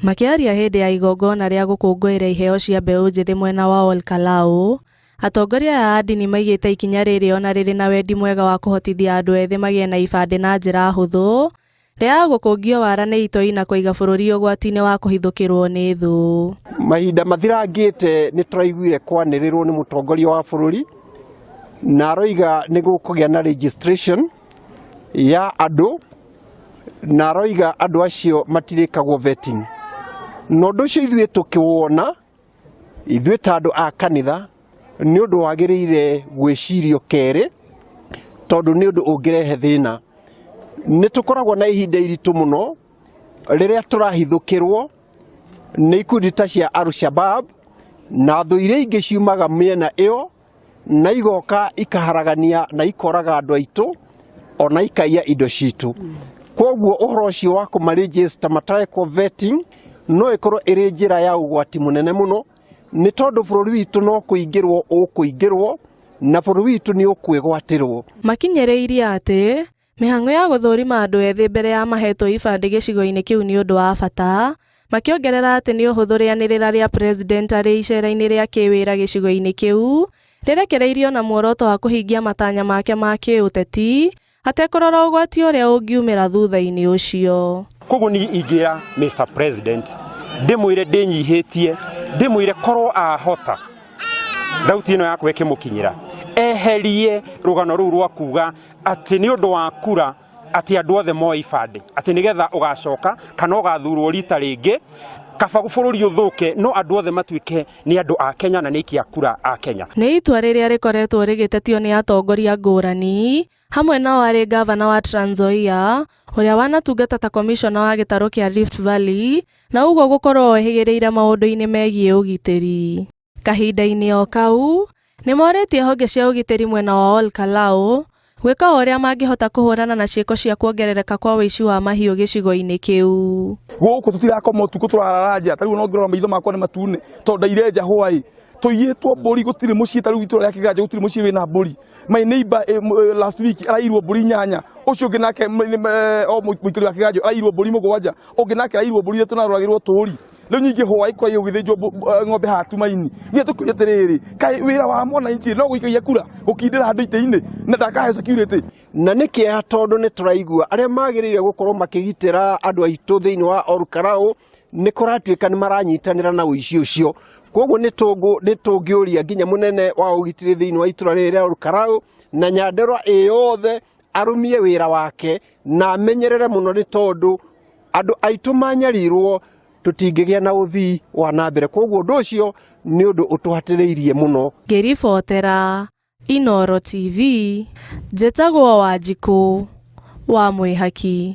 Makiaria hindi ya igongona ria gukungũĩra iheo cia mbeũ njĩthĩ mwena wa Olkalau, atongoria a ndini maigĩte ikinya rĩrĩ ona rĩrĩ na wendi mwega wa kũhotithia andũ ethĩ magĩe na ibandĩ na njĩra hũthũ, rĩa gũkũngio wara nĩ itoi na kũiga bũrũri ũgwati-inĩ wa kũhithũkĩrwo nĩ thũ. Mahinda mathirangĩte nĩ tũraiguire kwanĩrĩrwo nĩ mũtongoria wa bũrũri na aroiga nĩ gũkũgĩa na registration ya andũ na aroiga andũ acio matirĩkagwo vetting. Na ũndũ ũcio ithuĩ tũkĩwona, ithuĩ ta andũ a kanitha, nĩ ũndũ wagĩrĩire gwĩcirio kerĩ, tondũ nĩ ũndũ ũngĩrehe thĩna. Nĩ tũkoragwo na ihinda iritũ mũno rĩrĩa tũrahithũkĩrwo nĩ ikundi ta cia Al-Shabab na thũ iria ingĩ ciumaga mĩena ĩyo na igoka ikaharagania na ikoraga andũ aitũ ona ikaiya indo citũ. Kwoguo ũhoro ũcio wa kũmaregister matarekwo vetting no ĩkorwo ĩrĩ njĩra ya ũgwati mũnene mũno, nĩ tondũ bũrũri witũ no kũingĩrwo ũkũingĩrwo na bũrũri witũ nĩ ũkwĩgwatĩrwo. Makinyĩrĩirie atĩ mĩhang'o ya gũthũrima andũ ethĩ mbere ya mahetwo ibandĩ gĩcigo-inĩ kĩu nĩ ũndũ wa bata, makĩongerera atĩ nĩ ũhũthũrĩanĩrĩra rĩa president arĩ icera-inĩ rĩa kĩwĩra gĩcigo-inĩ kĩu rĩrekereirio na muoroto wa kũhingia matanya make ma kĩũteti atekũrora ũgwati ũrĩa ũngiumĩra thutha-inĩ ũcio. Koguo ni ingĩra Mr President ndĩmwĩre ndĩnyihĩtie, ndĩmwĩre korwo ahota thauti ĩno yakwa ĩkĩmũkinyĩra, eherie rũgano rũu rwa kuga atĩ nĩ ũndũ wa kura atĩ andũ othe moe ibandĩ, atĩ nĩgetha ũgacoka kana ũgathurwo rita rĩngĩ kaba bũrũri ũthũke, no andũ othe matuĩke nĩ andũ a Kenya na nĩ aikia kura a Kenya. Nĩ itua rĩrĩa rĩkoretwo rĩgĩtetio nĩ atongoria ngũrani, hamwe nao arĩ gavana wa Trans Nzoia, ũrĩa wanatungata ta komishona wa gĩtarũ kĩa Rift Valley, na ũguo gũkorwo ohĩgĩrĩire maũndũ-inĩ megiĩ ũgitĩri. Kahinda-inĩ o kau, nĩ morĩtie honge cia ũgitĩri mwena wa Olkalau gwĩka ũrĩa mangĩhota kũhũrana na ciĩko cia kuongerereka kwa wĩici wa mahiũ gĩcigo-inĩ kĩu. Gũkũ tũtirakoma ũtukũ tũrararaja, tarĩu no ngĩrora maitho makwa nĩ matune tondũ ndairenja hwaĩ. Tũiyĩtwo mbũri gũtirĩ mũciĩ, tarĩu itũra rĩa Kĩganja gũtirĩ mũciĩ wĩna mbũri. My neighbor last week arairwo mbũri 8, ũcio ũngĩ nake mũikari wa Kĩganja arairwo mbũri 7, ũngĩ nake arairwo mbũri 3 na aroragĩrwo tũũri. Rĩu nyingĩ hwaĩ kwa gũgĩthĩnjwo ng'ombe hatu-mainĩ. Niĩ tũkũria atĩrĩrĩ, kaĩ wĩra wa mwananchi no gũikagia kura gũkindĩra andũ itĩ-inĩ na ndakahe security. Na nĩ kĩeha tondũ nĩ tũraigua arĩa magĩrĩire gũkorwo makĩgitĩra andũ aitũ thĩinĩ wa Olkalau nĩ kũratuĩka nĩ maranyitanĩra na ũici ũcio. Kwoguo nĩ tũngĩũria nginya mũnene wa ũgitĩri thĩinĩ wa itũra rĩrĩ rĩa Olkalau na Nyandarua yothe arumie wĩra wake na amenyerere mũno, nĩ tondũ andũ aitũ manyarirwo tũtingĩgĩa na ũthii wa nambere. Kwoguo ũndũ ũcio nĩ ũndũ ũtũhatĩrĩirie mũno. Ngĩribotera Inooro TV, njĩtagwo Wanjikũ wa Mwĩhaki.